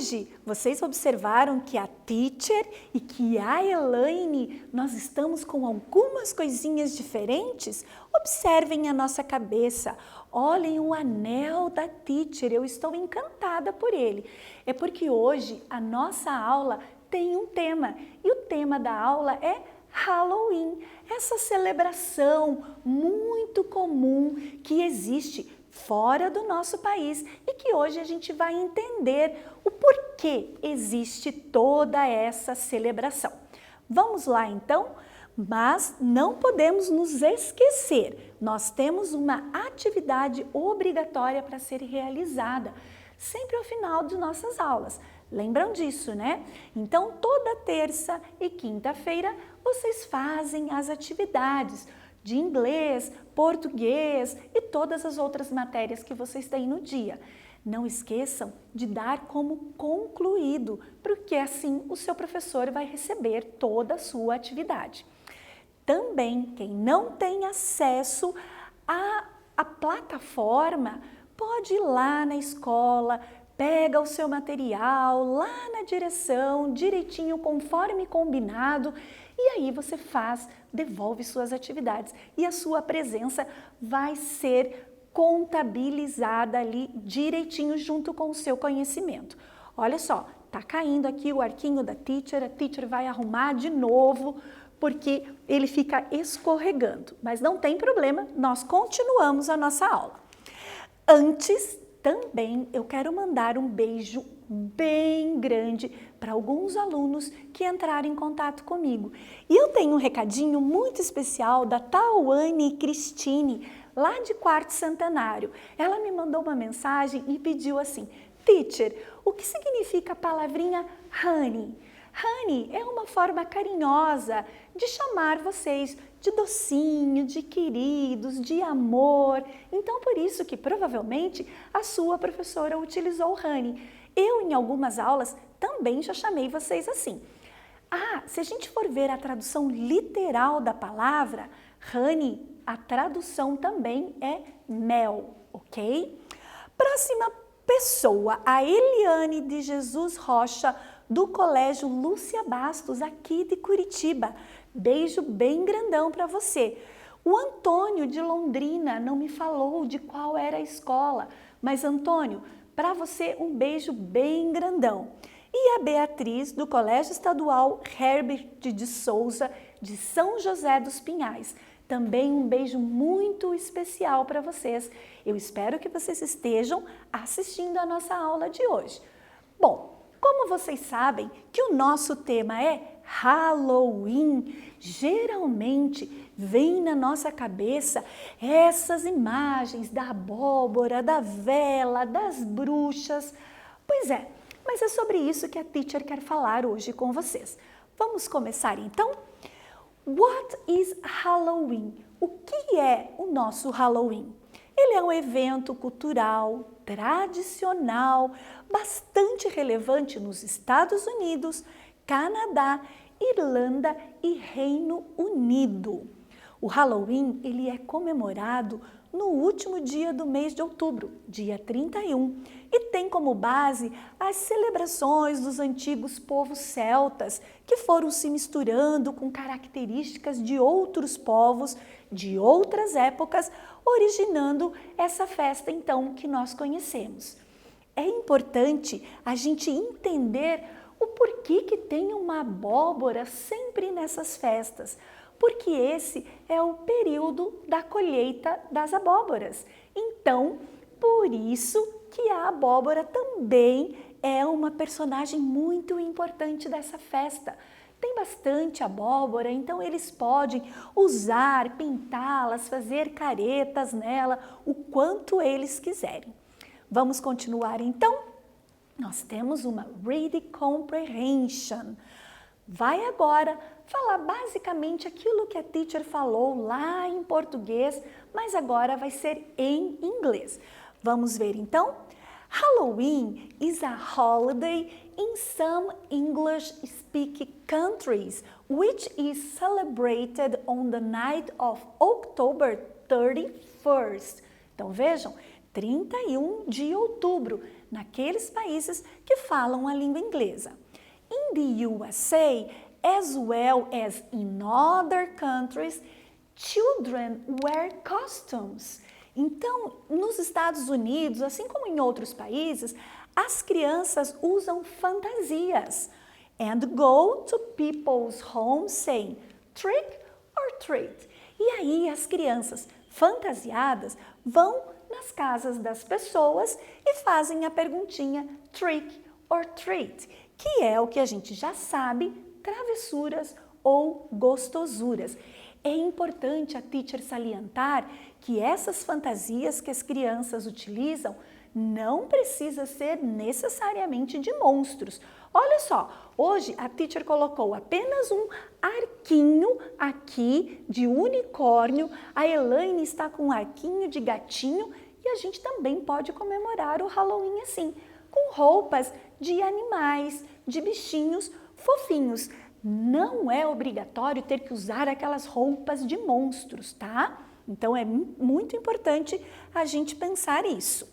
hoje, vocês observaram que a Teacher e que a Elaine, nós estamos com algumas coisinhas diferentes? Observem a nossa cabeça, olhem o anel da Teacher, eu estou encantada por ele. É porque hoje a nossa aula tem um tema e o tema da aula é Halloween, essa celebração muito comum que existe fora do nosso país e que hoje a gente vai entender o porquê existe toda essa celebração. Vamos lá então? Mas não podemos nos esquecer, nós temos uma atividade obrigatória para ser realizada, sempre ao final de nossas aulas. Lembram disso, né? Então, toda terça e quinta-feira vocês fazem as atividades de inglês, português e todas as outras matérias que vocês têm no dia. Não esqueçam de dar como concluído, porque assim o seu professor vai receber toda a sua atividade. Também, quem não tem acesso à plataforma, pode ir lá na escola, pega o seu material lá na direção, direitinho, conforme combinado, e aí você devolve suas atividades e a sua presença vai ser contabilizada ali direitinho junto com o seu conhecimento. Olha só, tá caindo aqui o arquinho da Teacher, a Teacher vai arrumar de novo, porque ele fica escorregando, mas não tem problema, nós continuamos a nossa aula. Antes, também eu quero mandar um beijo bem grande para alguns alunos que entraram em contato comigo. E eu tenho um recadinho muito especial da Tawane Cristine, lá de Quarto Centenário. Ela me mandou uma mensagem e pediu assim: Teacher, o que significa a palavrinha honey? Honey é uma forma carinhosa de chamar vocês de docinho, de queridos, de amor. Então, por isso que provavelmente a sua professora utilizou honey. Eu, em algumas aulas, também já chamei vocês assim. Se a gente for ver a tradução literal da palavra, honey, a tradução também é mel, ok? Próxima pessoa, a Eliane de Jesus Rocha, do Colégio Lúcia Bastos, aqui de Curitiba. Beijo bem grandão para você. O Antônio de Londrina não me falou de qual era a escola, mas Antônio, para você um beijo bem grandão. E a Beatriz, do Colégio Estadual Herbert de Souza, de São José dos Pinhais. Também um beijo muito especial para vocês. Eu espero que vocês estejam assistindo a nossa aula de hoje. Bom, como vocês sabem que o nosso tema é Halloween, geralmente vem na nossa cabeça essas imagens da abóbora, da vela, das bruxas. Pois é, mas é sobre isso que a Teacher quer falar hoje com vocês. Vamos começar então? What is Halloween? O que é o nosso Halloween? Ele é um evento cultural, tradicional, bastante relevante nos Estados Unidos, Canadá, Irlanda e Reino Unido. O Halloween ele é comemorado no último dia do mês de outubro, dia 31, e tem como base as celebrações dos antigos povos celtas, que foram se misturando com características de outros povos, de outras épocas, originando essa festa então que nós conhecemos. É importante a gente entender o porquê que tem uma abóbora sempre nessas festas, porque esse é o período da colheita das abóboras. Então, por isso que a abóbora também é uma personagem muito importante dessa festa. Tem bastante abóbora, então eles podem usar, pintá-las, fazer caretas nela, o quanto eles quiserem. Vamos continuar então? Nós temos uma Read Comprehension. Vai agora falar basicamente aquilo que a Teacher falou lá em português, mas agora vai ser em inglês. Vamos ver então? Halloween is a holiday in some English-speaking countries, which is celebrated on the night of October 31st. Então vejam, 31 de outubro, naqueles países que falam a língua inglesa. In the USA, as well as in other countries, children wear costumes. Então, nos Estados Unidos, assim como em outros países, as crianças usam fantasias and go to people's homes saying trick or treat. E aí as crianças fantasiadas vão nas casas das pessoas e fazem a perguntinha trick or treat, que é o que a gente já sabe, travessuras ou gostosuras. É importante a teacher salientar que essas fantasias que as crianças utilizam não precisa ser necessariamente de monstros. Olha só, hoje a teacher colocou apenas um arquinho aqui de unicórnio, a Elaine está com um arquinho de gatinho e a gente também pode comemorar o Halloween assim, com roupas de animais, de bichinhos fofinhos. Não é obrigatório ter que usar aquelas roupas de monstros, tá? Então é muito importante a gente pensar isso.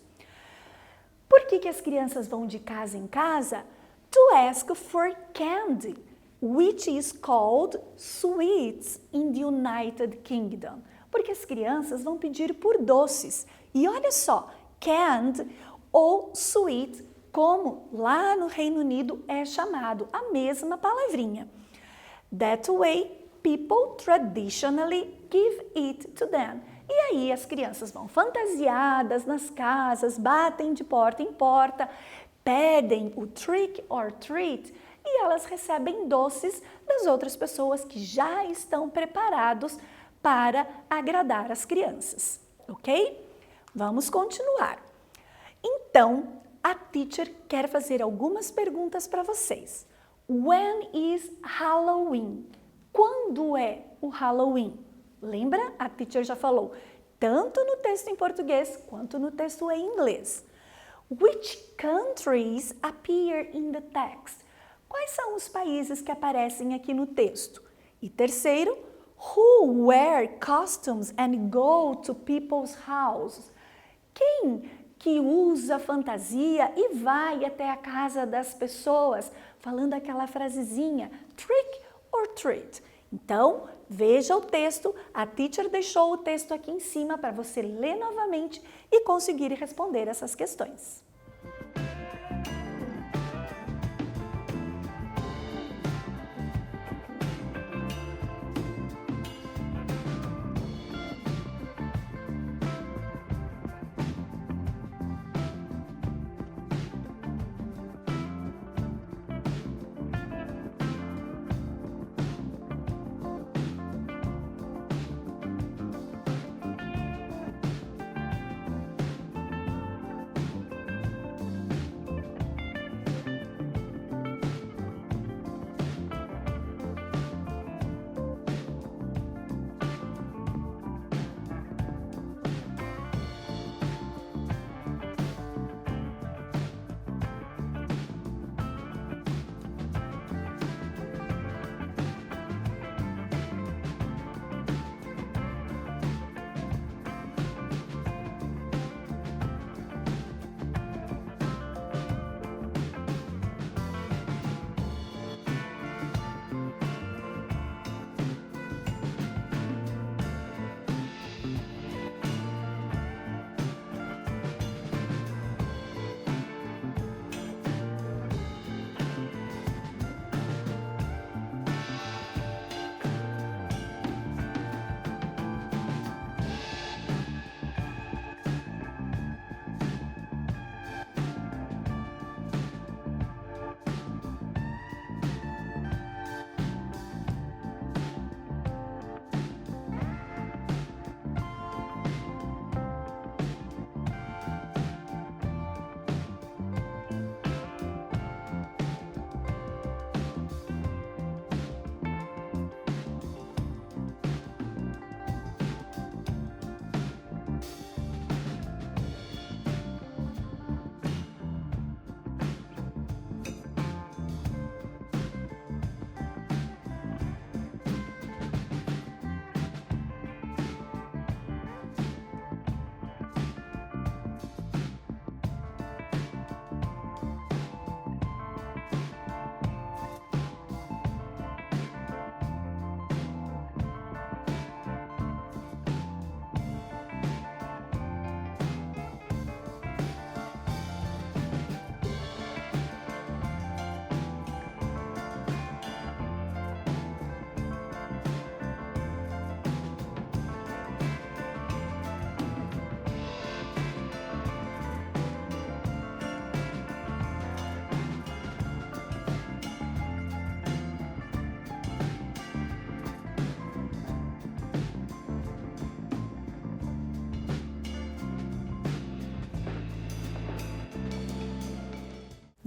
Por que as crianças vão de casa em casa? To ask for candy, which is called sweets in the United Kingdom. Porque as crianças vão pedir por doces. E olha só, candy ou sweet, como lá no Reino Unido é chamado, a mesma palavrinha. That way, people traditionally give it to them. E aí as crianças vão fantasiadas nas casas, batem de porta em porta, pedem o trick or treat e elas recebem doces das outras pessoas que já estão preparados para agradar as crianças, ok? Vamos continuar. Então, a teacher quer fazer algumas perguntas para vocês. When is Halloween? Quando é o Halloween? Lembra? A teacher já falou, tanto no texto em português quanto no texto em inglês. Which countries appear in the text? Quais são os países que aparecem aqui no texto? E terceiro, who wear costumes and go to people's houses? Quem que usa fantasia e vai até a casa das pessoas, falando aquela frasezinha, trick or treat? Então, veja o texto, a teacher deixou o texto aqui em cima para você ler novamente e conseguir responder essas questões.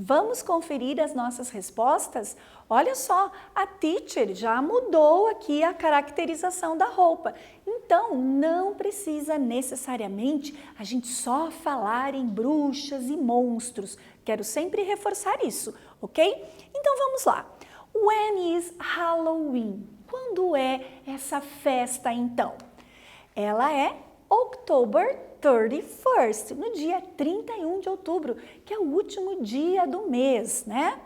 Vamos conferir as nossas respostas? Olha só, a teacher já mudou aqui a caracterização da roupa. Então, não precisa necessariamente a gente só falar em bruxas e monstros. Quero sempre reforçar isso, ok? Então, vamos lá. When is Halloween? Quando é essa festa, então? Ela é October 31st, no dia 31 de outubro, que é o último dia do mês, né?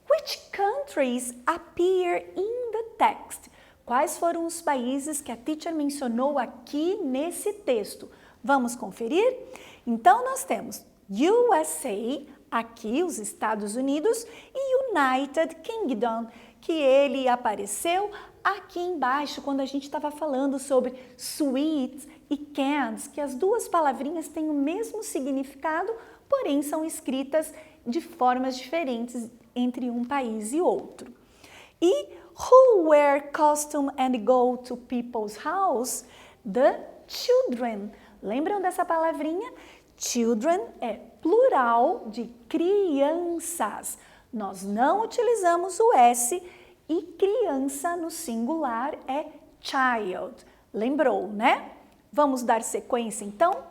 Which countries appear in the text? Quais foram os países que a teacher mencionou aqui nesse texto? Vamos conferir? Então, nós temos USA, aqui os Estados Unidos, e United Kingdom, que ele apareceu aqui embaixo quando a gente estava falando sobre sweets e candies, que as duas palavrinhas têm o mesmo significado, porém são escritas de formas diferentes entre um país e outro. E who wear costume and go to people's house? The children. Lembram dessa palavrinha? Children é plural de crianças. Nós não utilizamos o S e criança no singular é child. Lembrou, né? Vamos dar sequência então?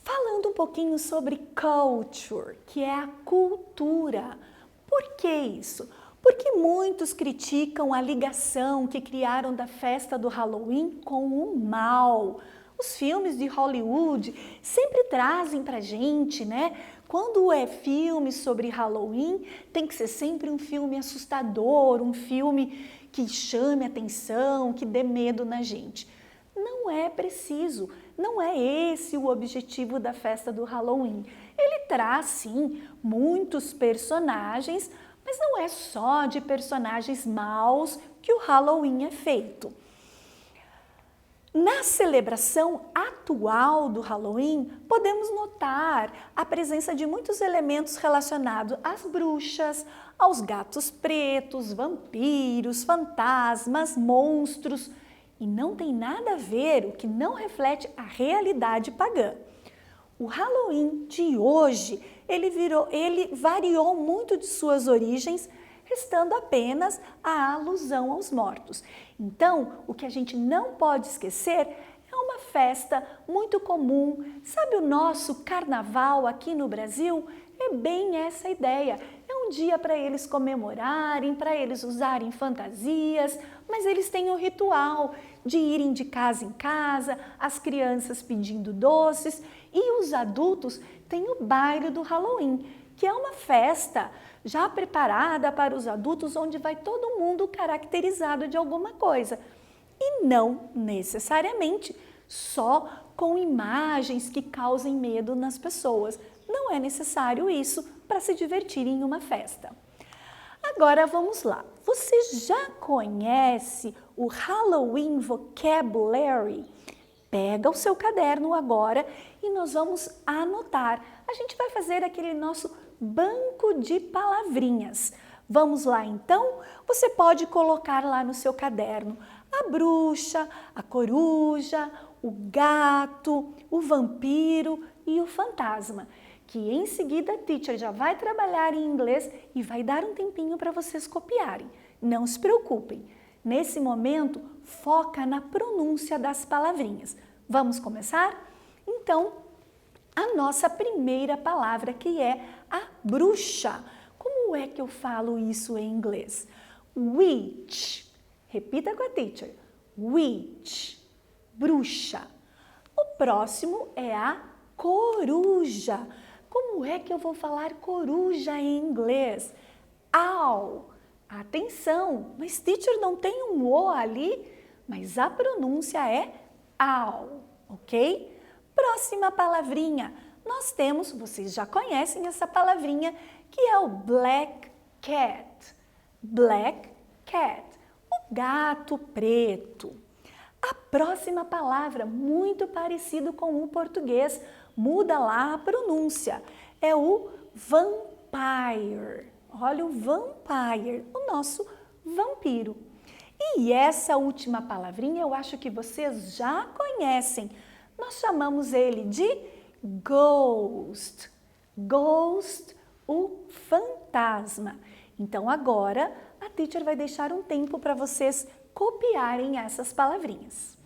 Falando um pouquinho sobre culture, que é a cultura. Por que isso? Porque muitos criticam a ligação que criaram da festa do Halloween com o mal. Os filmes de Hollywood sempre trazem pra gente, né? Quando é filme sobre Halloween, tem que ser sempre um filme assustador, um filme que chame atenção, que dê medo na gente. Não é preciso, não é esse o objetivo da festa do Halloween. Ele traz, sim, muitos personagens, mas não é só de personagens maus que o Halloween é feito. Na celebração atual do Halloween, podemos notar a presença de muitos elementos relacionados às bruxas, aos gatos pretos, vampiros, fantasmas, monstros, e não tem nada a ver, o que não reflete a realidade pagã. O Halloween de hoje, ele variou muito de suas origens, restando apenas a alusão aos mortos. Então, o que a gente não pode esquecer é uma festa muito comum. Sabe o nosso carnaval aqui no Brasil? É bem essa ideia. É um dia para eles comemorarem, para eles usarem fantasias, mas eles têm o ritual de irem de casa em casa, as crianças pedindo doces e os adultos têm o baile do Halloween, que é uma festa já preparada para os adultos, onde vai todo mundo caracterizado de alguma coisa. E não necessariamente só com imagens que causem medo nas pessoas. Não é necessário isso para se divertir em uma festa. Agora vamos lá. Você já conhece o Halloween Vocabulary? Pega o seu caderno agora e nós vamos anotar. A gente vai fazer aquele nosso banco de palavrinhas. Vamos lá então? Você pode colocar lá no seu caderno a bruxa, a coruja, o gato, o vampiro e o fantasma, que em seguida a teacher já vai trabalhar em inglês e vai dar um tempinho para vocês copiarem. Não se preocupem. Nesse momento, foca na pronúncia das palavrinhas. Vamos começar? Então, a nossa primeira palavra, que é a bruxa. Como é que eu falo isso em inglês? Witch. Repita com a teacher. Witch. Bruxa. O próximo é a coruja. Como é que eu vou falar coruja em inglês? Owl. Atenção, mas teacher não tem um O ali, mas a pronúncia é owl, ok? Próxima palavrinha, nós temos, vocês já conhecem essa palavrinha, que é o black cat. Black cat, o gato preto. A próxima palavra, muito parecido com o português, muda lá a pronúncia, é o vampire. Olha o vampire, o nosso vampiro. E essa última palavrinha eu acho que vocês já conhecem. Nós chamamos ele de ghost. Ghost o fantasma. Então agora a teacher vai deixar um tempo para vocês copiarem essas palavrinhas.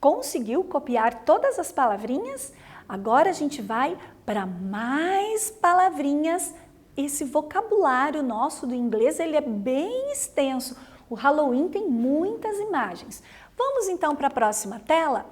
Conseguiu copiar todas as palavrinhas? Agora a gente vai para mais palavrinhas. Esse vocabulário nosso do inglês, ele é bem extenso. O Halloween tem muitas imagens. Vamos então para a próxima tela?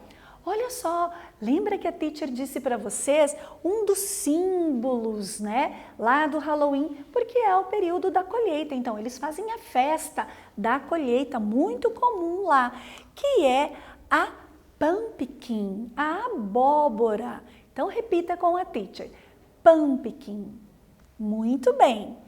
Olha só, lembra que a teacher disse para vocês um dos símbolos, né, lá do Halloween, porque é o período da colheita. Então, eles fazem a festa da colheita, muito comum lá, que é a pumpkin, a abóbora. Então, repita com a teacher. Pumpkin. Muito bem.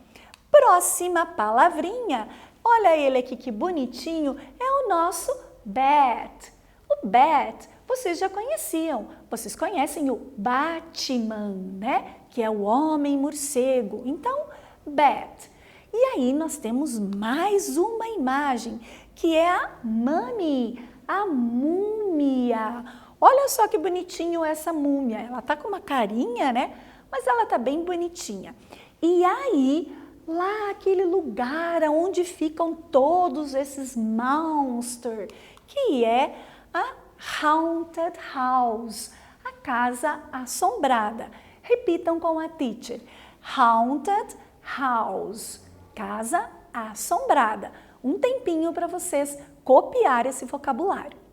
Próxima palavrinha. Olha ele aqui que bonitinho. É o nosso bat. O bat, vocês já conheciam. Vocês conhecem o Batman, né? Que é o homem morcego. Então, bat. E aí nós temos mais uma imagem, que é a mummy, a múmia. Olha só que bonitinho essa múmia. Ela tá com uma carinha, né? Mas ela tá bem bonitinha. E aí, lá aquele lugar onde ficam todos esses monsters, que é a haunted house, a casa assombrada. Repitam com a teacher. Haunted house, casa assombrada. Um tempinho para vocês copiar esse vocabulário.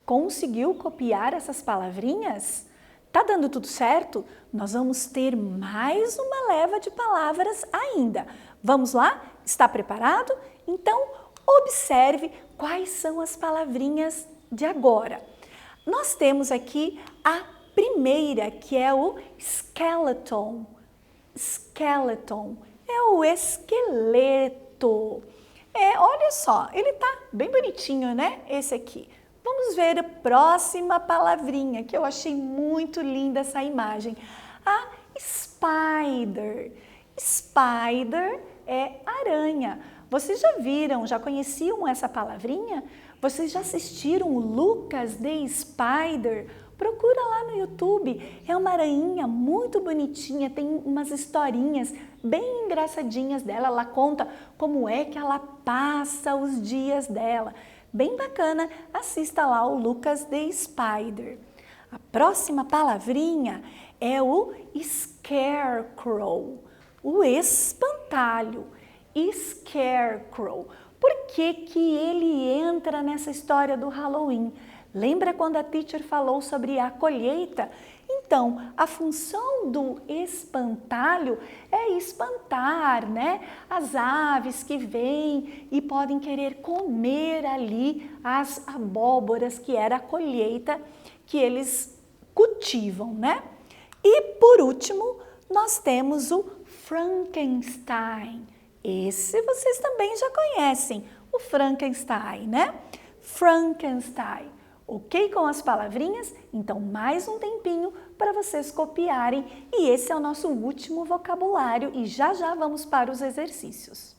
Conseguiu copiar essas palavrinhas? Tá dando tudo certo? Nós vamos ter mais uma leva de palavras ainda. Vamos lá? Está preparado? Então, observe quais são as palavrinhas de agora. Nós temos aqui a primeira, que é o skeleton. Skeleton é o esqueleto. Olha só, ele tá bem bonitinho, né? Esse aqui. Vamos ver a próxima palavrinha, que eu achei muito linda essa imagem. A spider. Spider é aranha. Vocês já viram, já conheciam essa palavrinha? Vocês já assistiram o Lucas the Spider? Procura lá no YouTube. É uma aranha muito bonitinha, tem umas historinhas bem engraçadinhas dela. Ela conta como é que ela passa os dias dela. Bem bacana, assista lá o Lucas the Spider. A próxima palavrinha é o scarecrow, o espantalho. Scarecrow. Por que que ele entra nessa história do Halloween? Lembra quando a teacher falou sobre a colheita? Então, a função do espantalho é espantar, né? As aves que vêm e podem querer comer ali as abóboras, que era a colheita que eles cultivam, né? E por último, nós temos o Frankenstein. Esse vocês também já conhecem, o Frankenstein, né? Frankenstein. Ok com as palavrinhas? Então, mais um tempinho para vocês copiarem. E esse é o nosso último vocabulário e já já vamos para os exercícios.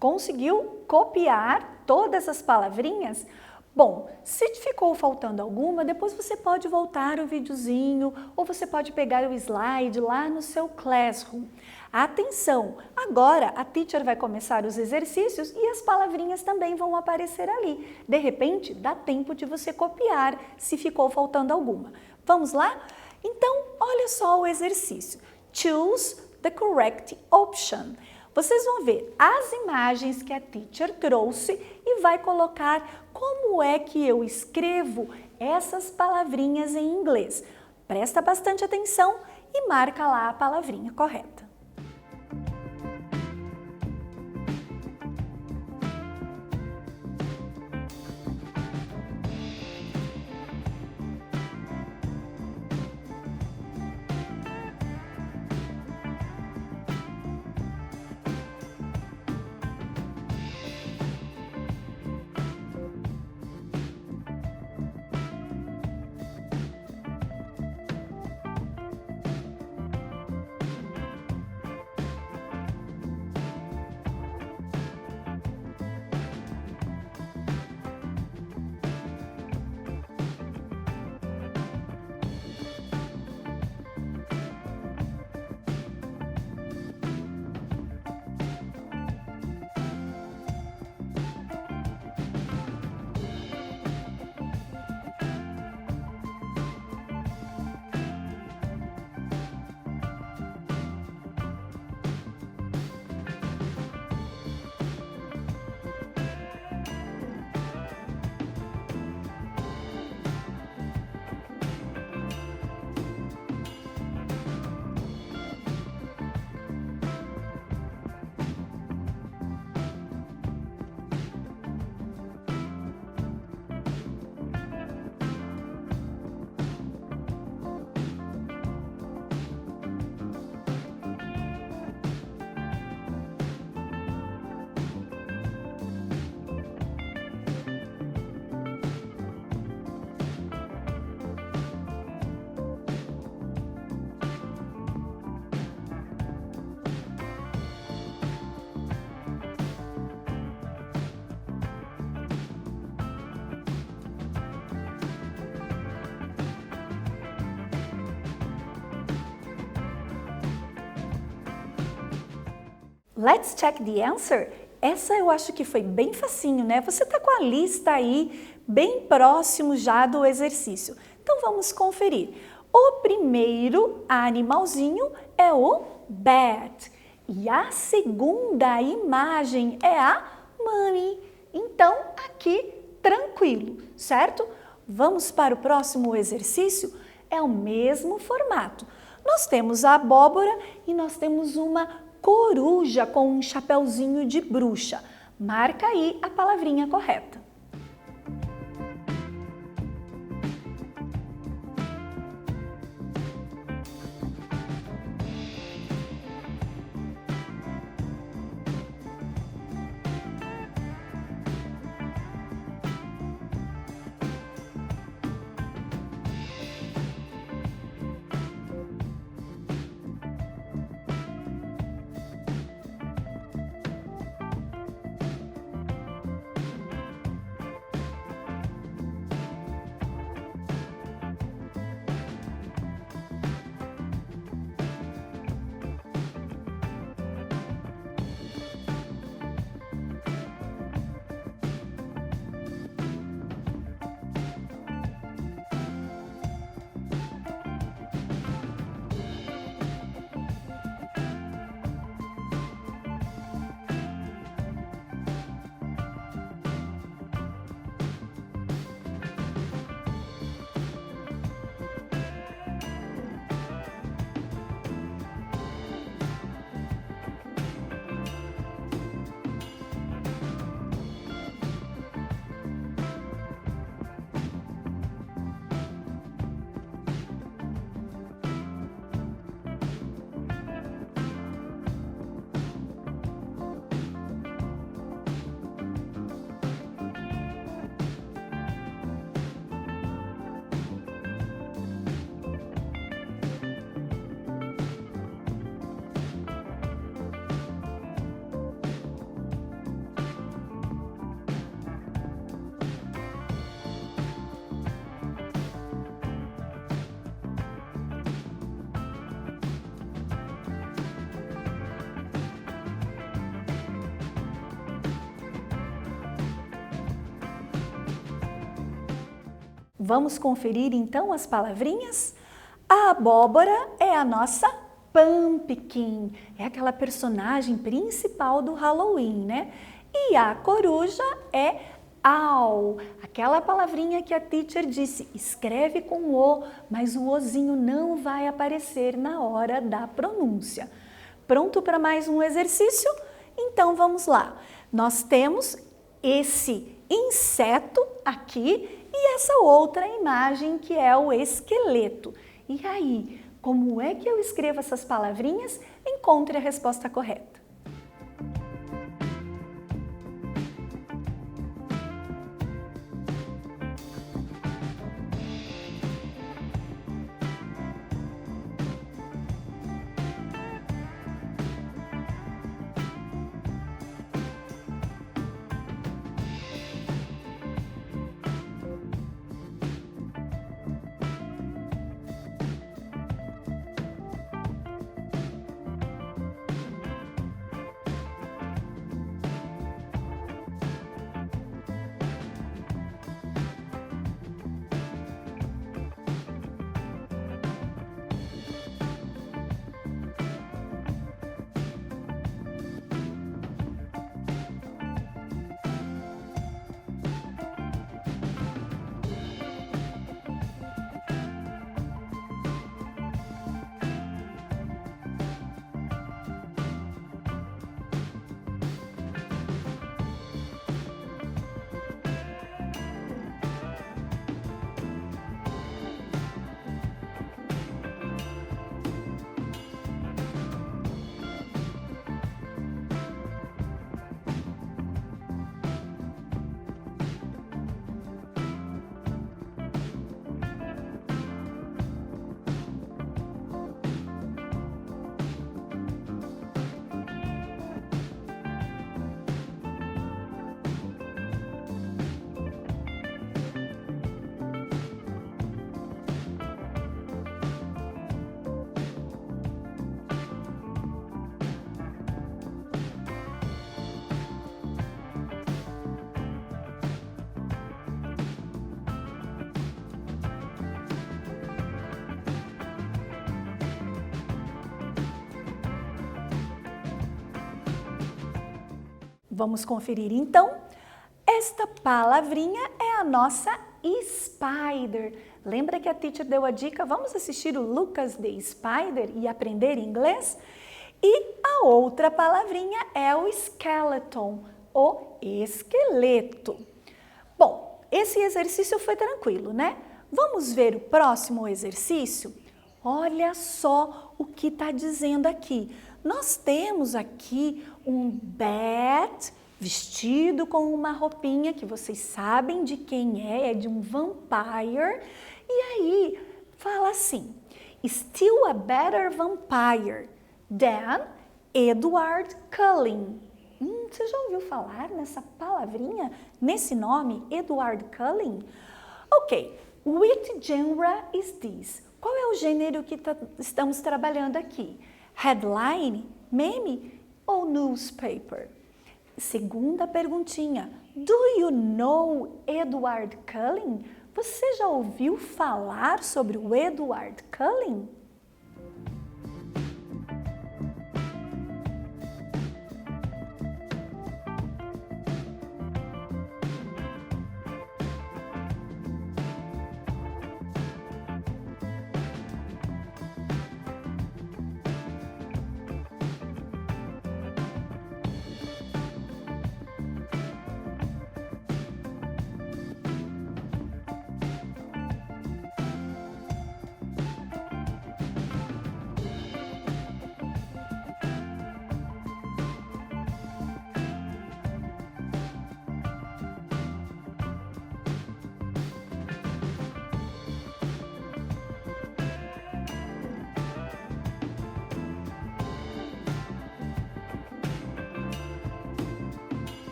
Conseguiu copiar todas as palavrinhas? Bom, se ficou faltando alguma, depois você pode voltar o videozinho ou você pode pegar o slide lá no seu Classroom. Atenção! Agora a teacher vai começar os exercícios e as palavrinhas também vão aparecer ali. De repente, dá tempo de você copiar se ficou faltando alguma. Vamos lá? Então, olha só o exercício. Choose the correct option. Vocês vão ver as imagens que a teacher trouxe e vai colocar como é que eu escrevo essas palavrinhas em inglês. Presta bastante atenção e marca lá a palavrinha correta. Let's check the answer. Essa eu acho que foi bem facinho, né? Você tá com a lista aí bem próximo já do exercício. Então vamos conferir. O primeiro animalzinho é o bat. E a segunda imagem é a mummy. Então aqui tranquilo, certo? Vamos para o próximo exercício? É o mesmo formato. Nós temos a abóbora e nós temos uma coruja com um chapeuzinho de bruxa. Marca aí a palavrinha correta. Vamos conferir então as palavrinhas? A abóbora é a nossa pumpkin, é aquela personagem principal do Halloween, né? E a coruja é owl, aquela palavrinha que a teacher disse, escreve com o, mas o ozinho não vai aparecer na hora da pronúncia. Pronto para mais um exercício? Então vamos lá. Nós temos esse inseto aqui e essa outra imagem que é o esqueleto. E aí, como é que eu escrevo essas palavrinhas? Encontre a resposta correta. Vamos conferir então? Esta palavrinha é a nossa spider. Lembra que a teacher deu a dica? Vamos assistir o Lucas the Spider e aprender inglês? E a outra palavrinha é o skeleton, o esqueleto. Bom, esse exercício foi tranquilo, né? Vamos ver o próximo exercício? Olha só o que está dizendo aqui. Nós temos aqui um bat vestido com uma roupinha que vocês sabem de quem é de um vampire. E aí, fala assim, still a better vampire than Edward Cullen. Você já ouviu falar nessa palavrinha, nesse nome, Edward Cullen? Ok, which genre is this? Qual é o gênero que estamos trabalhando aqui? Headline, meme ou newspaper? Segunda perguntinha, do you know Edward Cullen? Você já ouviu falar sobre o Edward Cullen?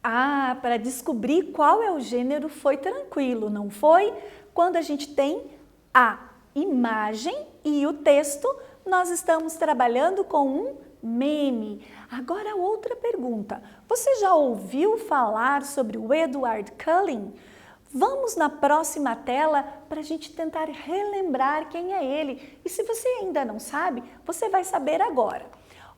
Ah, para descobrir qual é o gênero foi tranquilo, não foi? Quando a gente tem a imagem e o texto, nós estamos trabalhando com um meme. Agora outra pergunta, você já ouviu falar sobre o Edward Cullen? Vamos na próxima tela para a gente tentar relembrar quem é ele. E se você ainda não sabe, você vai saber agora.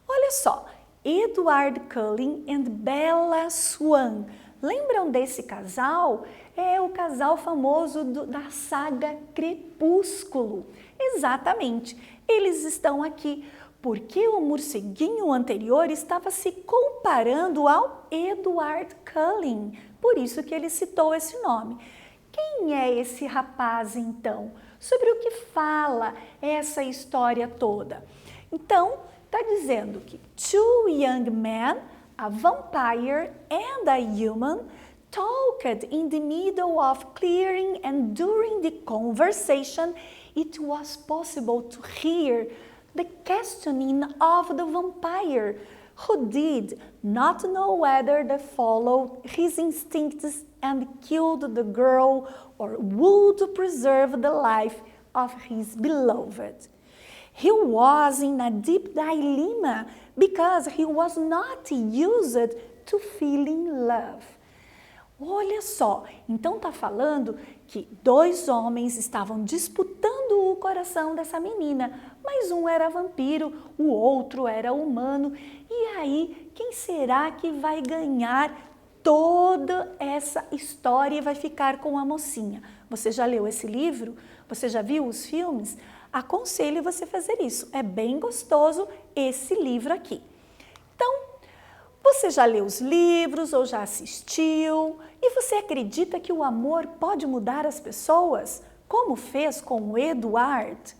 Olha só, Edward Cullen and Bella Swan. Lembram desse casal? É o casal famoso da saga Crepúsculo. Exatamente, eles estão aqui porque o morceguinho anterior estava se comparando ao Edward Cullen. Por isso que ele citou esse nome. Quem é esse rapaz, então? Sobre o que fala essa história toda? Então, está dizendo que two young men, a vampire and a human, talked in the middle of clearing, and during the conversation it was possible to hear the questioning of the vampire, who did not know whether they followed his instincts and killed the girl or would preserve the life of his beloved. He was in a deep dilemma because he was not used to feeling love. Olha só, então está falando que dois homens estavam disputando o coração dessa menina, mas um era vampiro, o outro era humano. E aí, quem será que vai ganhar toda essa história e vai ficar com a mocinha. Você já leu esse livro? Você já viu os filmes? Aconselho você fazer isso. É bem gostoso esse livro aqui. Então, você já leu os livros ou já assistiu? E você acredita que o amor pode mudar as pessoas? Como fez com o Edward?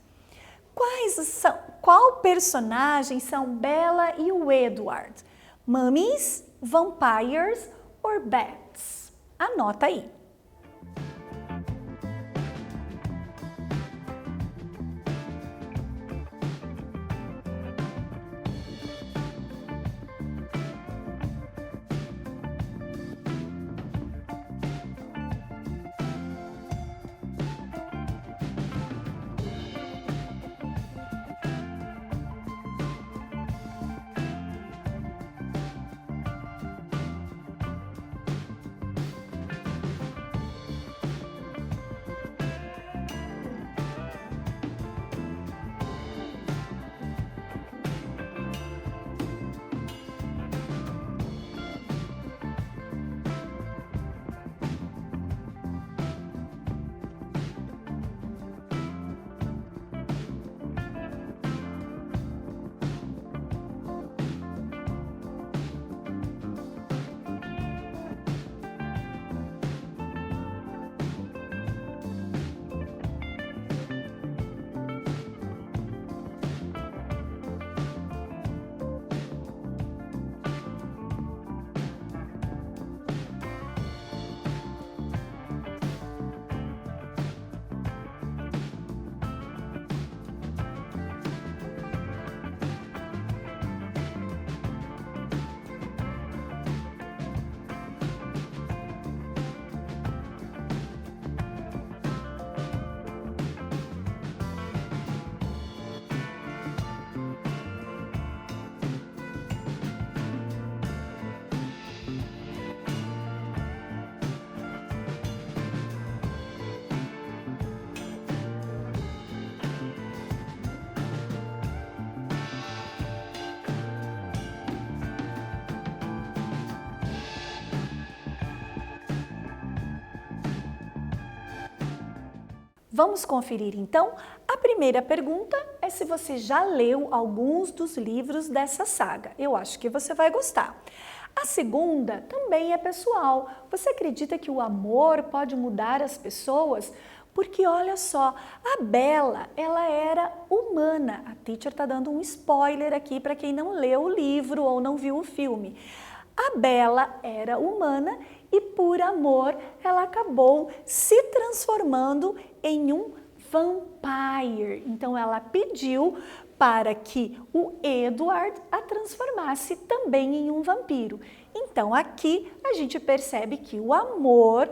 Qual personagem são Bella e o Edward? Mummies, vampires or bats? Anota aí. Vamos conferir então? A primeira pergunta é se você já leu alguns dos livros dessa saga. Eu acho que você vai gostar. A segunda também é pessoal. Você acredita que o amor pode mudar as pessoas? Porque olha só, a Bella, ela era humana. A teacher está dando um spoiler aqui para quem não leu o livro ou não viu o filme. A Bella era humana e por amor ela acabou se transformando em um vampire. Então ela pediu para que o Edward a transformasse também em um vampiro. Então aqui a gente percebe que o amor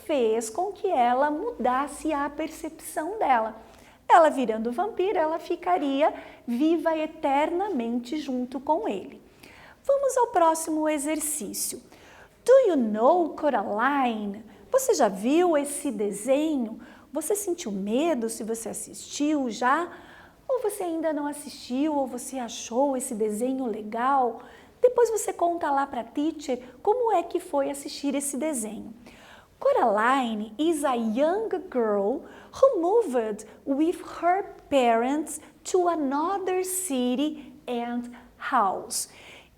fez com que ela mudasse a percepção dela. Ela virando vampiro, ela ficaria viva eternamente junto com ele. Vamos ao próximo exercício. Do you know Coraline? Você já viu esse desenho? Você sentiu medo se você assistiu já? Ou você ainda não assistiu? Ou você achou esse desenho legal? Depois você conta lá para a teacher como é que foi assistir esse desenho. Coraline is a young girl who moved with her parents to another city and house.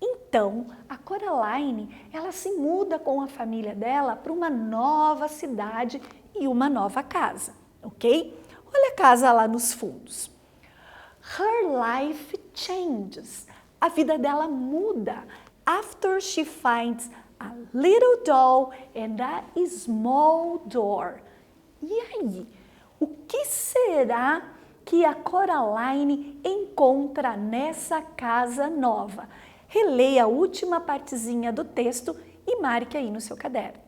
Então, a Coraline, ela se muda com a família dela para uma nova cidade e uma nova casa, ok? Olha a casa lá nos fundos. Her life changes. A vida dela muda after she finds a little doll and a small door. E aí, o que será que a Coraline encontra nessa casa nova? Releia a última partezinha do texto e marque aí no seu caderno.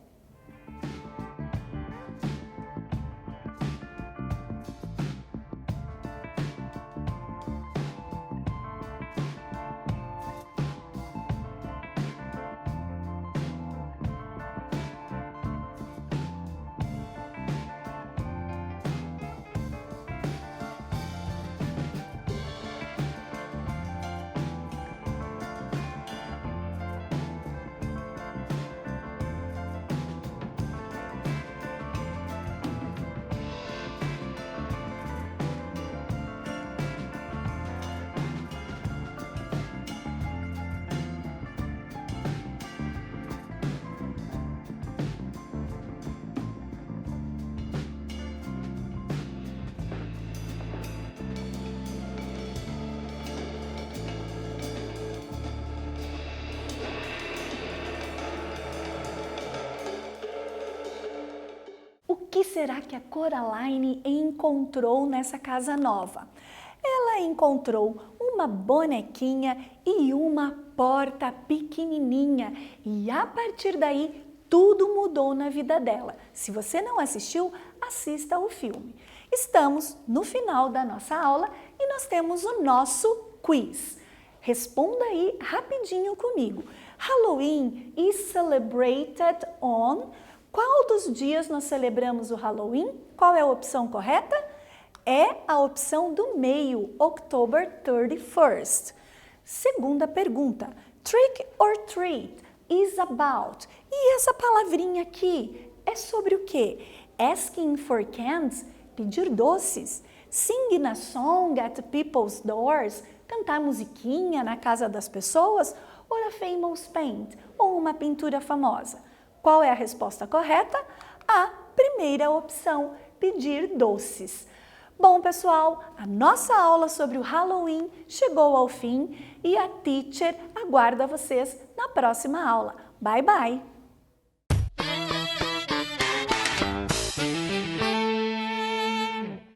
que será que a Coraline encontrou nessa casa nova? Ela encontrou uma bonequinha e uma porta pequenininha e a partir daí tudo mudou na vida dela. Se você não assistiu, assista o filme. Estamos no final da nossa aula e nós temos o nosso quiz. Responda aí rapidinho comigo. Halloween is celebrated on... Qual dos dias nós celebramos o Halloween? Qual é a opção correta? É a opção do meio, October 31st. Segunda pergunta, trick or treat is about. E essa palavrinha aqui é sobre o quê? Asking for candies, pedir doces. Sing a song at people's doors, cantar musiquinha na casa das pessoas. Or a famous paint, ou uma pintura famosa. Qual é a resposta correta? A primeira opção, pedir doces. Bom, pessoal, a nossa aula sobre o Halloween chegou ao fim e a teacher aguarda vocês na próxima aula. Bye, bye!